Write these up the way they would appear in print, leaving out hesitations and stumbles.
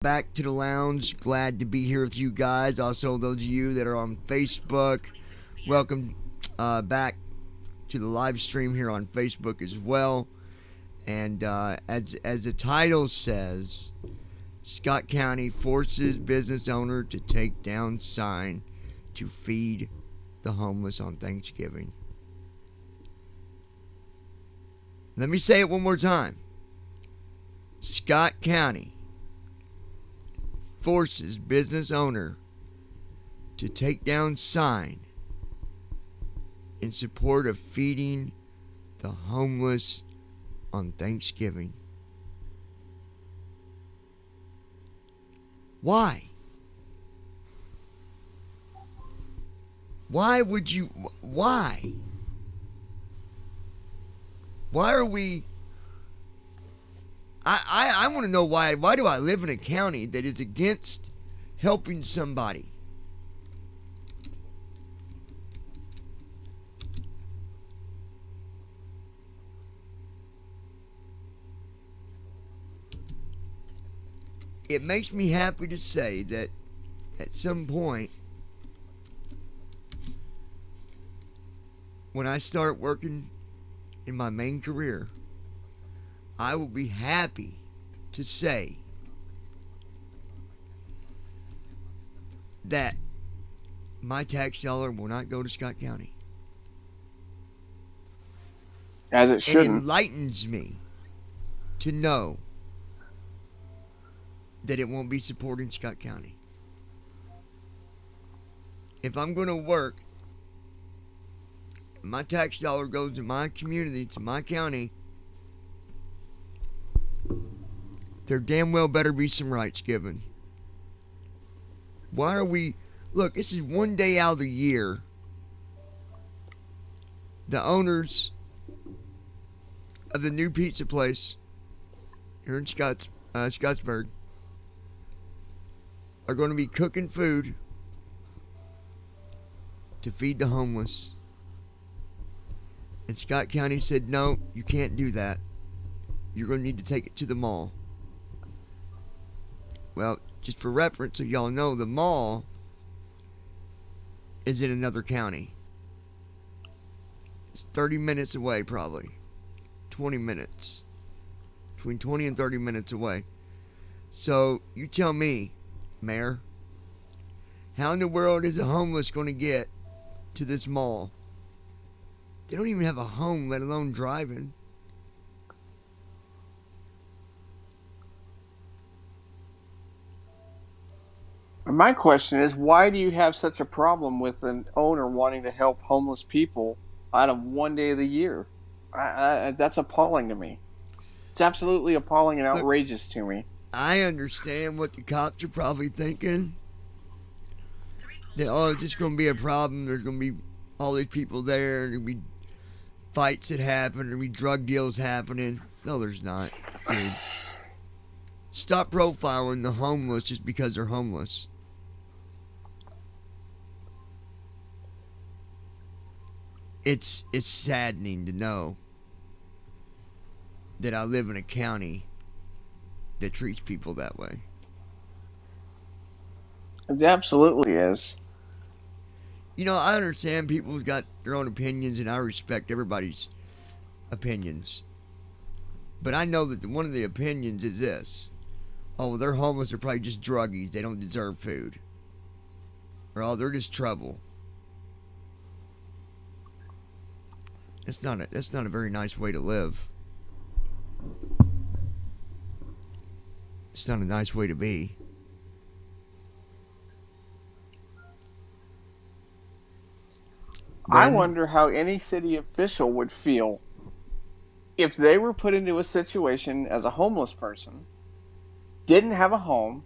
Back to the lounge. Glad to be here with you guys. Also, those of you that are on Facebook, welcome back to the live stream here on Facebook as well. And as the title says, Scott County forces business owner to take down sign to feed the homeless on Thanksgiving. Let me say it one more time. Scott County forces business owner to take down sign in support of feeding the homeless on Thanksgiving. Why? Why would you? Why? Why are we? I want to know why. Why do I live in a county that is against helping somebody? It makes me happy to say that at some point, when I start working in my main career, I will be happy to say that my tax dollar will not go to Scott County. As it shouldn't. It enlightens me to know that it won't be supporting Scott County. If I'm going to work, my tax dollar goes to my community, to my county, there damn well better be some rights given. Why are we... Look, this is one day out of the year. The owners of the new pizza place here in Scottsburg are going to be cooking food to feed the homeless. And Scott County said, no, you can't do that. You're going to need to take it to the mall. Well, just for reference, so y'all know, the mall is in another county. It's 30 minutes away, probably. 20 minutes. Between 20 and 30 minutes away. So, you tell me, Mayor, how in the world is a homeless going to get to this mall? They don't even have a home, let alone driving. My question is, why do you have such a problem with an owner wanting to help homeless people out of one day of the year? That's appalling to me. It's absolutely appalling and outrageous to me. I understand what the cops are probably thinking. That, oh, it's just going to be a problem. There's going to be all these people there. There'll be fights that happen. There'll be drug deals happening. No, there's not, dude. Stop profiling the homeless just because they're homeless. It's saddening to know that I live in a county that treats people that way. It absolutely is. You know, I understand people's got their own opinions, and I respect everybody's opinions. But I know that one of the opinions is this. Oh, well, they're homeless. They're probably just druggies. They don't deserve food. Or, oh, they're just trouble. That's not a very nice way to live. It's not a nice way to be. I wonder how any city official would feel if they were put into a situation as a homeless person, didn't have a home,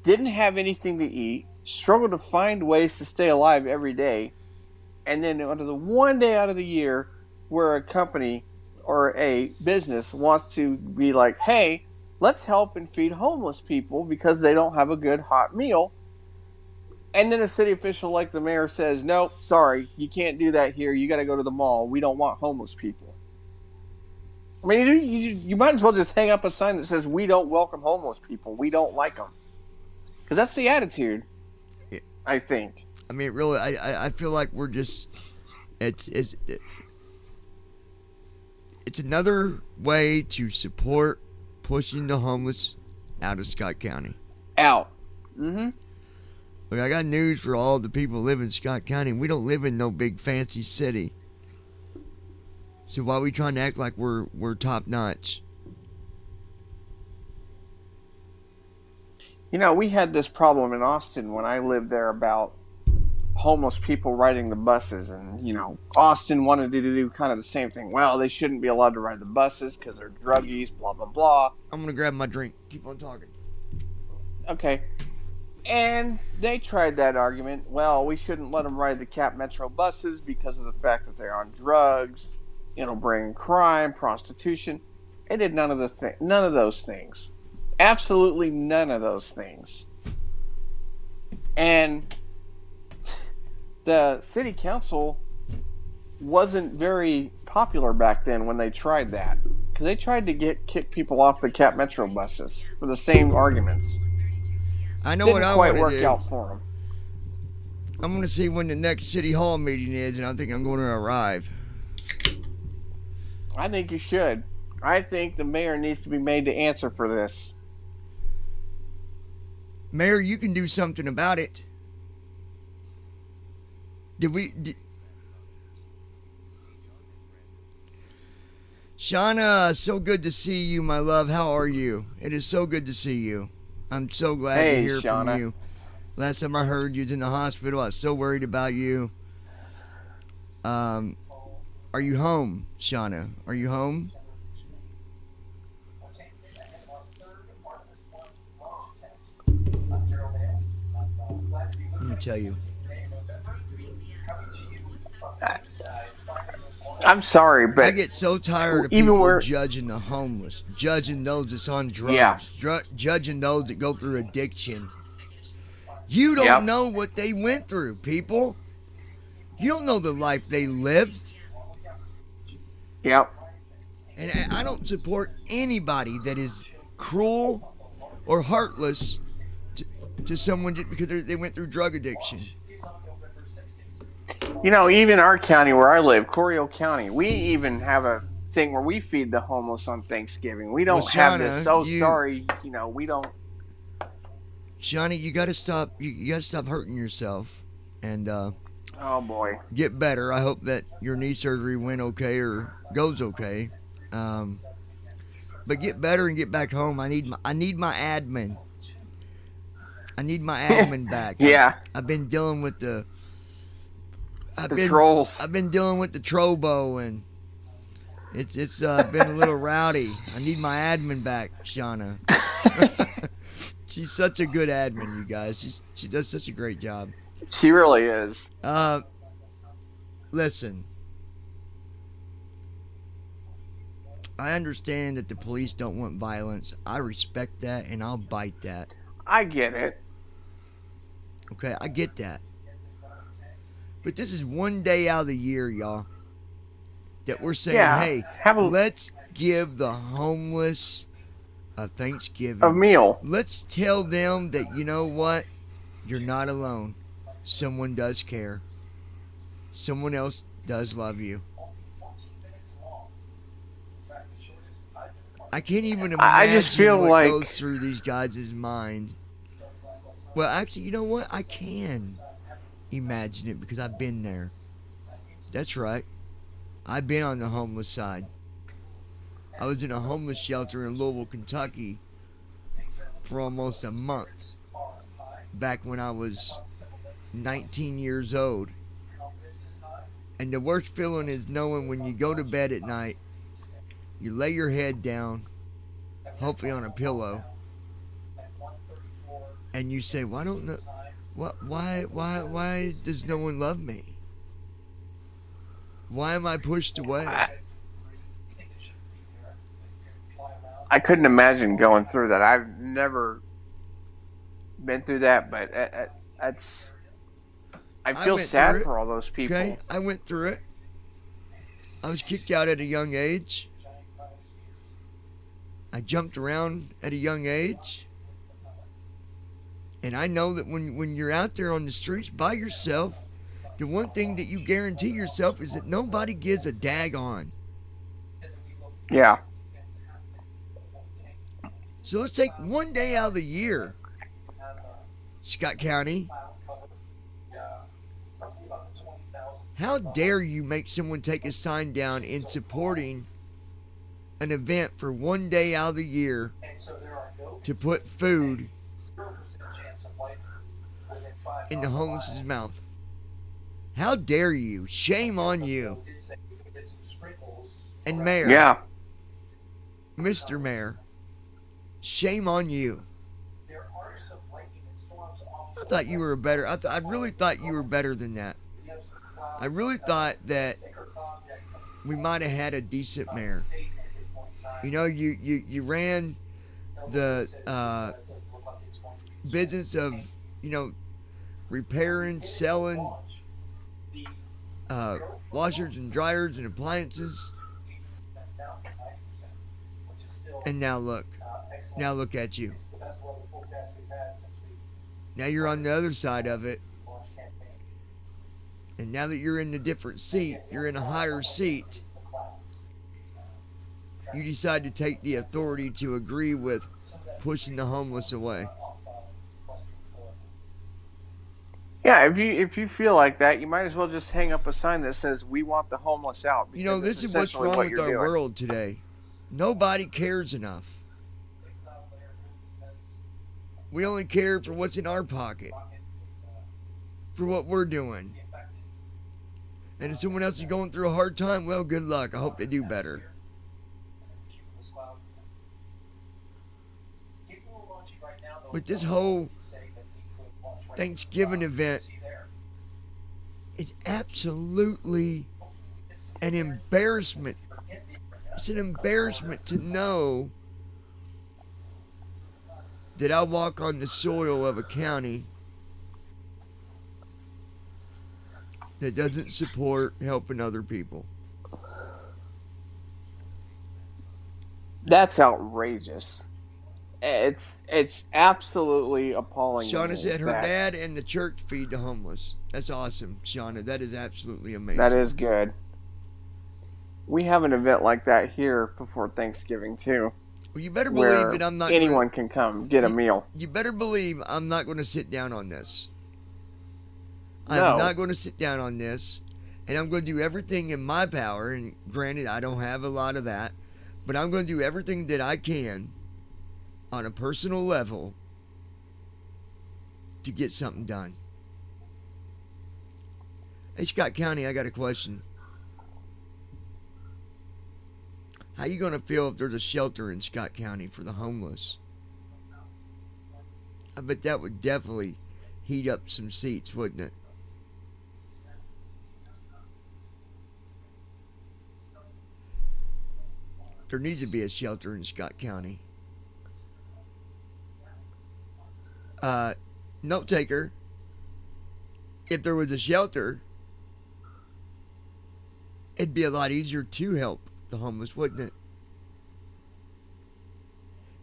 didn't have anything to eat, struggled to find ways to stay alive every day, and then under the one day out of the year where a company or a business wants to be like, hey, let's help and feed homeless people because they don't have a good hot meal. And then a city official like the mayor says, nope, sorry, you can't do that here. You got to go to the mall. We don't want homeless people. I mean, you might as well just hang up a sign that says, we don't welcome homeless people. We don't like them. Because that's the attitude, It, I think. I mean, really, I feel like we're just it's it's another way to support pushing the homeless out of Scott County. Out. Mm-hmm. Look, I got news for all the people who live in Scott County. We don't live in no big fancy city. So why are we trying to act like we're top notch? You know, we had this problem in Austin when I lived there about homeless people riding the buses. And, you know, Austin wanted to do kind of the same thing. Well, they shouldn't be allowed to ride the buses because they're druggies, blah, blah, blah. I'm going to grab my drink. Keep on talking. Okay. And they tried that argument. Well, we shouldn't let them ride the Cap Metro buses because of the fact that they're on drugs. It'll bring crime, prostitution. It did none of those things. Absolutely none of those things. And the city council wasn't very popular back then when they tried that, because they tried to kick people off the Cap Metro buses for the same arguments. I know Didn't what I quite want to work do. out for them. I'm going to see when the next city hall meeting is, and I think I'm going to arrive. I think you should. I think the mayor needs to be made to answer for this. Mayor, you can do something about it. Shauna, so good to see you, my love. How are you? It is so good to see you. I'm so glad to hear Shauna. from you. Last time I heard you was in the hospital. I was so worried about you. Are you home, Shauna? Are you home? Let me tell you. I'm sorry, but I get so tired of even people judging the homeless, judging those that's on drugs, judging those that go through addiction. You don't know what they went through, people. You don't know the life they lived. Yep. And I don't support anybody that is cruel or heartless to someone just because they went through drug addiction. You know, even our county where I live, Corio County, we even have a thing where we feed the homeless on Thanksgiving. We don't have this. So sorry, you know, we don't. Shawnee, you gotta stop. You gotta stop hurting yourself, and oh boy, get better. I hope that your knee surgery went okay or goes okay. But get better and get back home. I need my admin. I need my admin back. Yeah. I've been dealing with the trolls. I've been dealing with the Trobo, and it's been a little rowdy. I need my admin back, Shauna. She's such a good admin, you guys. She does such a great job. She really is. Listen. I understand that the police don't want violence. I respect that, and I'll bite that. I get it. Okay, I get that. But this is one day out of the year, y'all, that we're saying, hey, let's give the homeless a Thanksgiving. A meal. Let's tell them that, you know what? You're not alone. Someone does care. Someone else does love you. I can't even imagine I just feel what like goes through these guys' mind. Well, actually, you know what? I can imagine it because I've been there. That's right. I've been on the homeless side. I was in a homeless shelter in Louisville, Kentucky for almost a month back when I was 19 years old. And the worst feeling is knowing when you go to bed at night, you lay your head down, hopefully on a pillow, and you say, "Why don't no, why does no one love me? Why am I pushed away?" I couldn't imagine going through that. I've never been through that, but it's. I feel sad for all those people. Okay, I went through it. I was kicked out at a young age. I jumped around at a young age. And I know that when you're out there on the streets by yourself, the one thing that you guarantee yourself is that nobody gives a daggone. Yeah. So let's take one day out of the year, Scott County. How dare you make someone take a sign down in supporting an event for one day out of the year to put food in the homeless's mouth? How dare you? Shame on you. And Mayor. Yeah. Mr. Mayor. Shame on you. I thought you were better. I really thought you were better than that. I really thought that we might have had a decent mayor. You know, you ran the business of, you know, repairing, selling washers and dryers and appliances. And now look at you. Now you're on the other side of it. And now that you're in a different seat, you're in a higher seat, you decide to take the authority to agree with pushing the homeless away. Yeah, if you feel like that, you might as well just hang up a sign that says "We want the homeless out." You know, this is what's wrong with our world today. Nobody cares enough. We only care for what's in our pocket, for what we're doing. And if someone else is going through a hard time, well, good luck. I hope they do better. But this whole Thanksgiving event is absolutely an embarrassment. It's an embarrassment to know that I walk on the soil of a county that doesn't support helping other people. That's outrageous. It's absolutely appalling. Shauna said her dad and the church feed the homeless. That's awesome, Shauna. That is absolutely amazing. That is good. We have an event like that here before Thanksgiving too. Well, you better believe that I'm not. Anyone can come get a meal. You better believe I'm not going to sit down on this. No. I'm not going to sit down on this, and I'm going to do everything in my power. And granted, I don't have a lot of that, but I'm going to do everything that I can on a personal level to get something done. Hey, Scott County, I got a question. How you going to feel if there's a shelter in Scott County for the homeless? I bet that would definitely heat up some seats, wouldn't it? There needs to be a shelter in Scott County. Note taker, if there was a shelter, it'd be a lot easier to help the homeless, wouldn't it?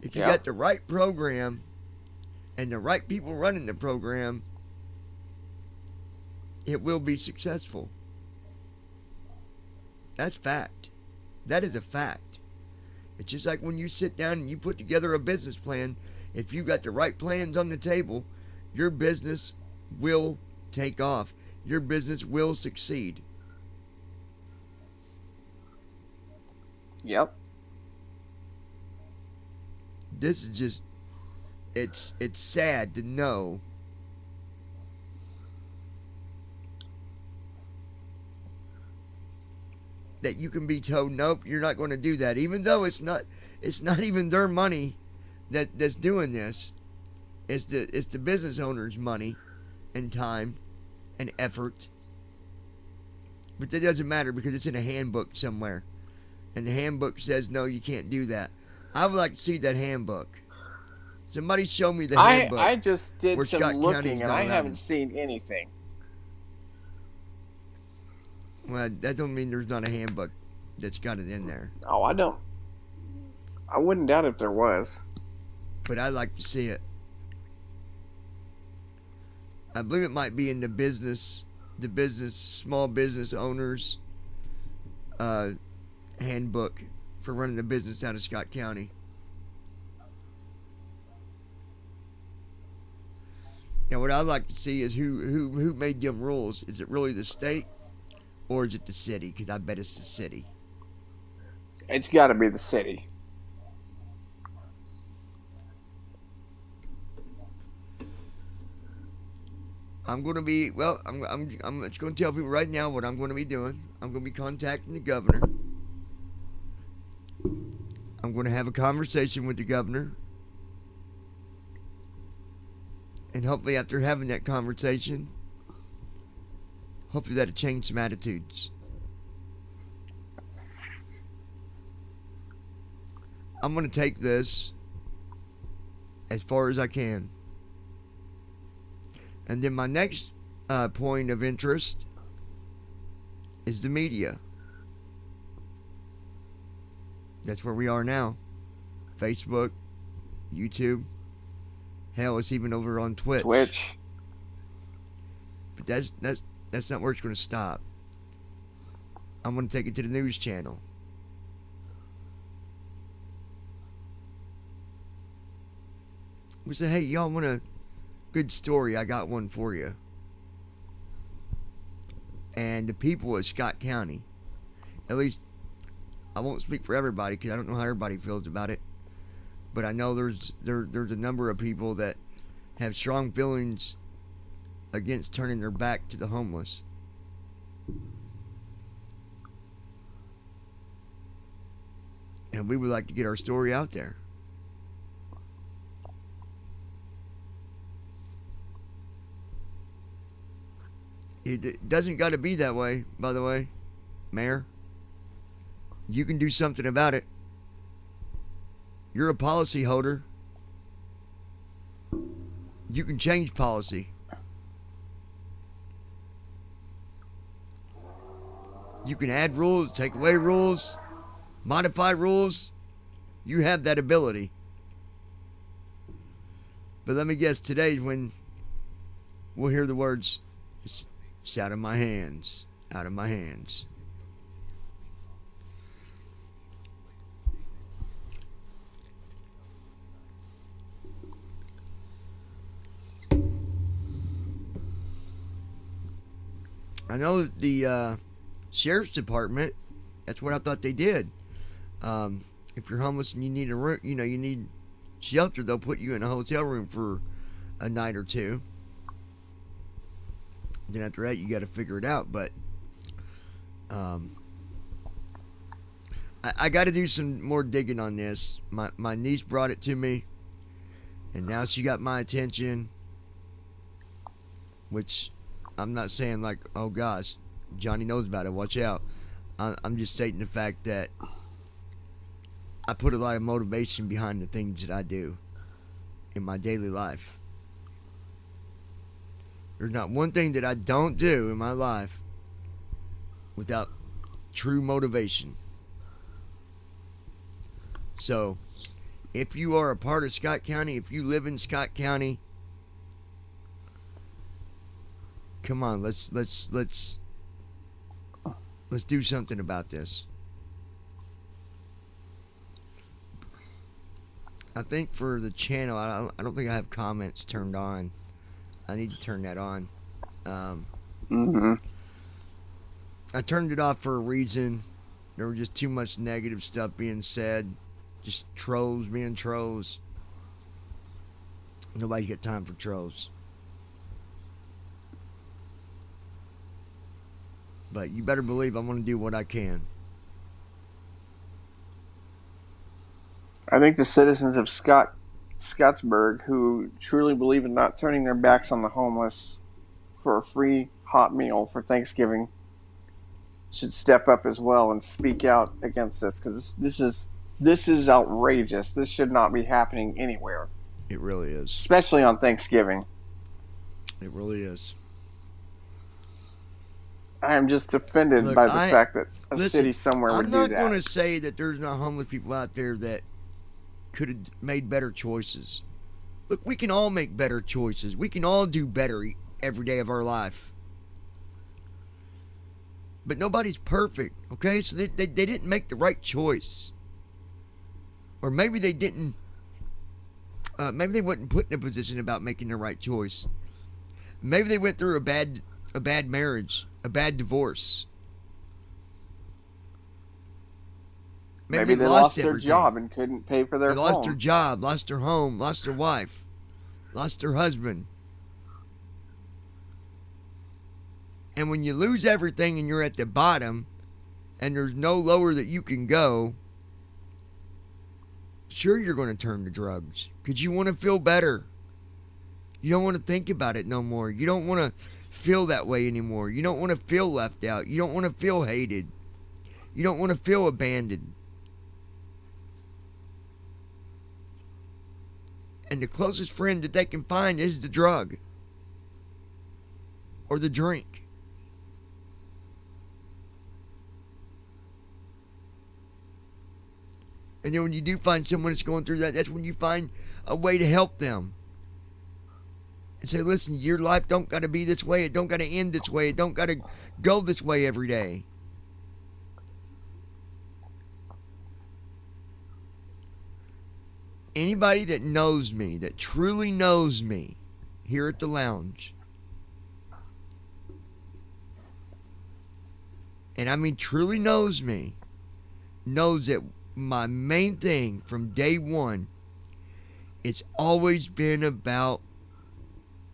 If you got the right program and the right people running the program, it will be successful. That's fact. That is a fact. It's just like when you sit down and you put together a business plan. If you got the right plans on the table, your business will take off. Your business will succeed. Yep. This is just, it's sad to know that you can be told, nope, you're not going to do that, even though it's not even their money that's doing this. It's the business owner's money and time and effort. But that doesn't matter because it's in a handbook somewhere. And the handbook says, no, you can't do that. I would like to see that handbook. Somebody show me the handbook. I just did some looking and I haven't seen anything. Well, that don't mean there's not a handbook that's got it in there. Oh, I wouldn't doubt if there was. But I'd like to see it. I believe it might be in the small business owners handbook for running a business out of Scott County. Now, what I'd like to see is who made them rules. Is it really the state, or is it the city? Because I bet it's the city. It's got to be the city. I'm going to be, well, I'm just going to tell people right now what I'm going to be doing. I'm going to be contacting the governor. I'm going to have a conversation with the governor. And hopefully after having that conversation, hopefully that'll change some attitudes. I'm going to take this as far as I can. And then my next point of interest is the media. That's where we are now. Facebook, YouTube. Hell, it's even over on Twitch. But that's not where it's going to stop. I'm going to take it to the news channel. We said, hey, y'all want a good story? I got one for you. And the people of Scott County, at least, I won't speak for everybody because I don't know how everybody feels about it, but I know there's a number of people that have strong feelings against turning their back to the homeless. And we would like to get our story out there. It doesn't got to be that way, by the way, Mayor. You can do something about it. You're a policy holder. You can change policy. You can add rules, take away rules, modify rules. You have that ability. But let me guess, today's when we'll hear the words, it's out of my hands, out of my hands. I know that the sheriff's department, that's what I thought they did. If you're homeless and you need a room, you need shelter, they'll put you in a hotel room for a night or two. Then after that, you got to figure it out. But I got to do some more digging on this. My niece brought it to me, and now she got my attention, which I'm not saying like, oh gosh, Johnny knows about it, watch out. I'm just stating the fact that I put a lot of motivation behind the things that I do in my daily life. There's not one thing that I don't do in my life without true motivation. So, if you are a part of Scott County, if you live in Scott County, come on, let's do something about this. I think for the channel, I don't think I have comments turned on. I need to turn that on. I turned it off for a reason. There was just too much negative stuff being said. Just trolls being trolls. Nobody's got time for trolls. But you better believe I'm going to do what I can. I think the citizens of Scottsburg who truly believe in not turning their backs on the homeless for a free hot meal for Thanksgiving should step up as well and speak out against this, because this is outrageous. This should not be happening anywhere. It really is. Especially on Thanksgiving. It really is. I am just offended by the fact that a city somewhere would do that. I'm not going to say that there's not homeless people out there that could have made better choices. Look, we can all make better choices. We can all do better every day of our life. But nobody's perfect, okay? So they didn't make the right choice. Or maybe they didn't, maybe they wasn't put in a position about making the right choice. Maybe they went through a bad marriage, a bad divorce. Maybe they lost their job and couldn't pay for their home. They lost their job, lost their home, lost their wife, lost their husband. And when you lose everything and you're at the bottom and there's no lower that you can go, sure you're going to turn to drugs because you want to feel better. You don't want to think about it no more. You don't want to feel that way anymore. You don't want to feel left out. You don't want to feel hated. You don't want to feel abandoned. And the closest friend that they can find is the drug or the drink. And then when you do find someone that's going through that, that's when you find a way to help them. And say, listen, your life don't got to be this way. It don't got to end this way. It don't got to go this way every day. Anybody that knows me, that truly knows me here at the lounge, and I mean truly knows me, knows that my main thing from day one, it's always been about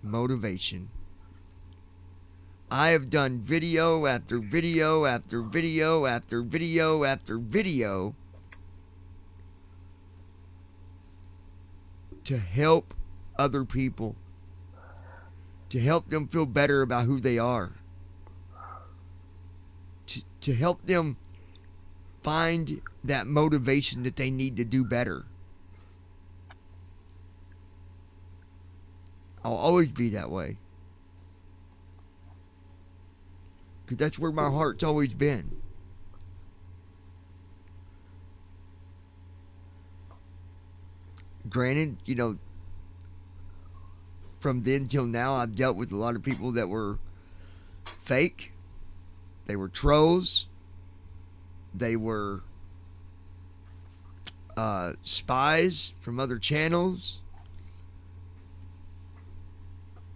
motivation. I have done video after video after video after video after video to help other people, to help them feel better about who they are, to help them find that motivation that they need to do better. I'll always be that way. Because that's where my heart's always been. Granted, you know, from then till now, I've dealt with a lot of people that were fake. They were trolls. They were spies from other channels.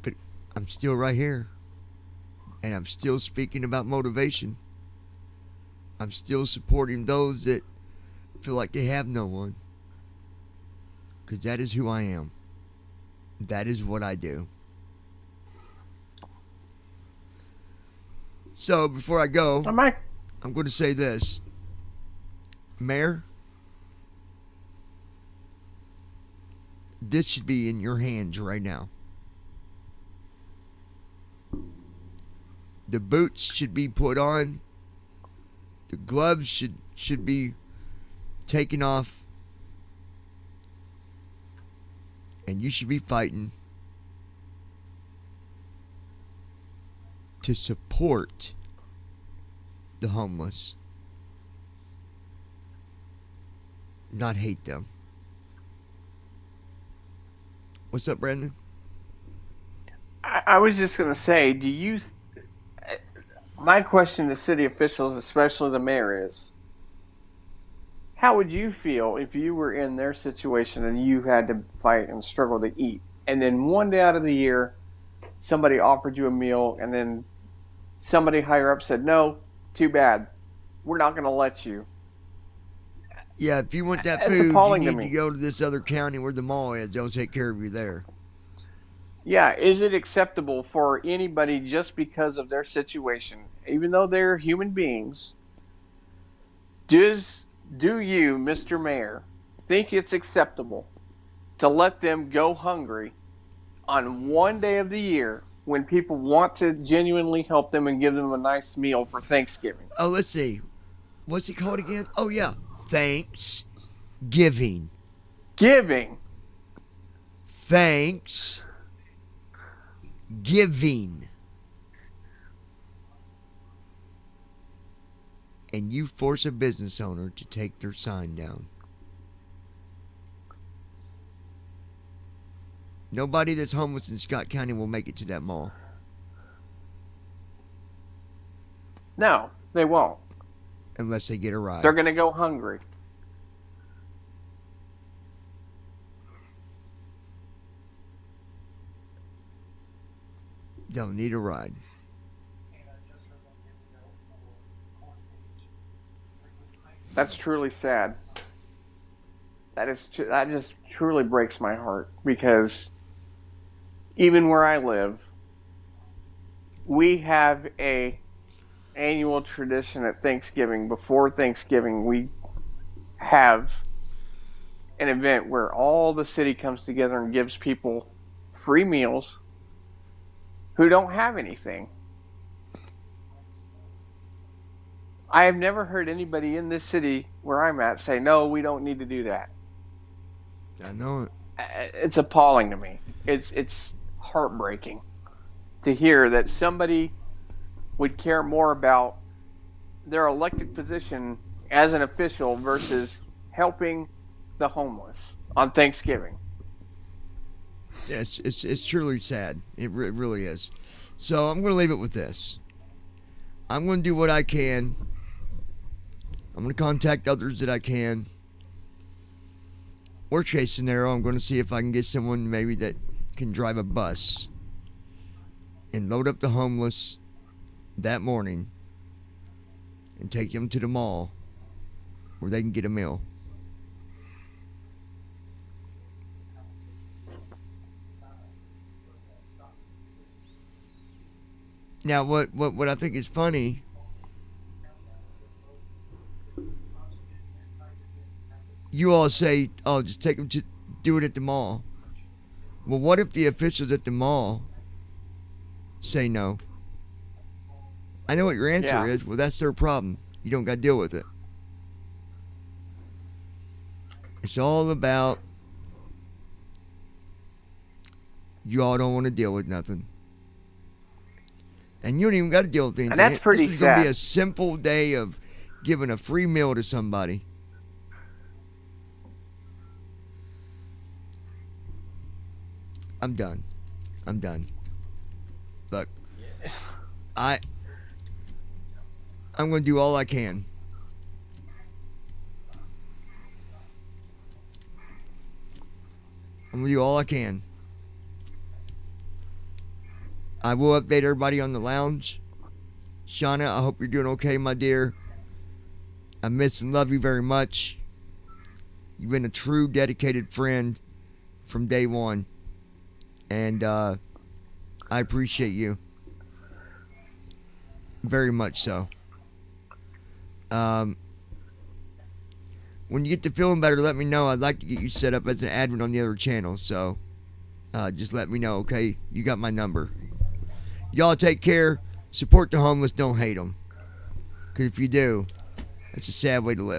But I'm still right here. And I'm still speaking about motivation. I'm still supporting those that feel like they have no one. Because that is who I am. That is what I do. So, before I go, I'm going to say this. Mayor, this should be in your hands right now. The boots should be put on. The gloves should be taken off. And you should be fighting to support the homeless, not hate them. What's up, Brandon? I was just going to say, my question to city officials, especially the mayor, is, how would you feel if you were in their situation and you had to fight and struggle to eat, and then one day out of the year, somebody offered you a meal, and then somebody higher up said, no, too bad, we're not going to let you? Yeah, if you want that food, you need to go to this other county where the mall is. They'll take care of you there. Yeah, is it acceptable for anybody just because of their situation, even though they're human beings? Do you, Mr. Mayor, think it's acceptable to let them go hungry on one day of the year when people want to genuinely help them and give them a nice meal for Thanksgiving? Oh, let's see. What's it called again? Oh, yeah. Thanksgiving. Giving. Thanksgiving. And you force a business owner to take their sign down. Nobody that's homeless in Scott County will make it to that mall. No, they won't. unless they get a ride. They're going to go hungry. Don't need a ride. That's truly sad. That just truly breaks my heart because even where I live, we have a annual tradition at Thanksgiving. Before Thanksgiving, we have an event where all the city comes together and gives people free meals who don't have anything. I have never heard anybody in this city where I'm at say, no, we don't need to do that. I know it. It's appalling to me. It's heartbreaking to hear that somebody would care more about their elected position as an official versus helping the homeless on Thanksgiving. Yeah, it's truly sad. It really is. So I'm going to leave it with this. I'm going to do what I can. I'm going to contact others that I can. Worst case scenario, I'm going to see if I can get someone maybe that can drive a bus and load up the homeless that morning and take them to the mall where they can get a meal. Now, what I think is funny, you all say, oh, just take them to do it at the mall. Well, what if the officials at the mall say no? I know what your answer is. Well, that's their problem. You don't got to deal with it. It's all about you all don't want to deal with nothing. And you don't even got to deal with anything. And that's pretty This is going to sad. be a simple day of giving a free meal to somebody. I'm done. Look, I'm going to do all I can. I'm going to do all I can. I will update everybody on the lounge. Shauna, I hope you're doing okay, my dear. I miss and love you very much. You've been a true dedicated friend from day one. And I appreciate you. Very much so. When you get to feeling better, let me know. I'd like to get you set up as an admin on the other channel. So just let me know, okay? You got my number. Y'all take care. Support the homeless. Don't hate them. Because if you do, that's a sad way to live.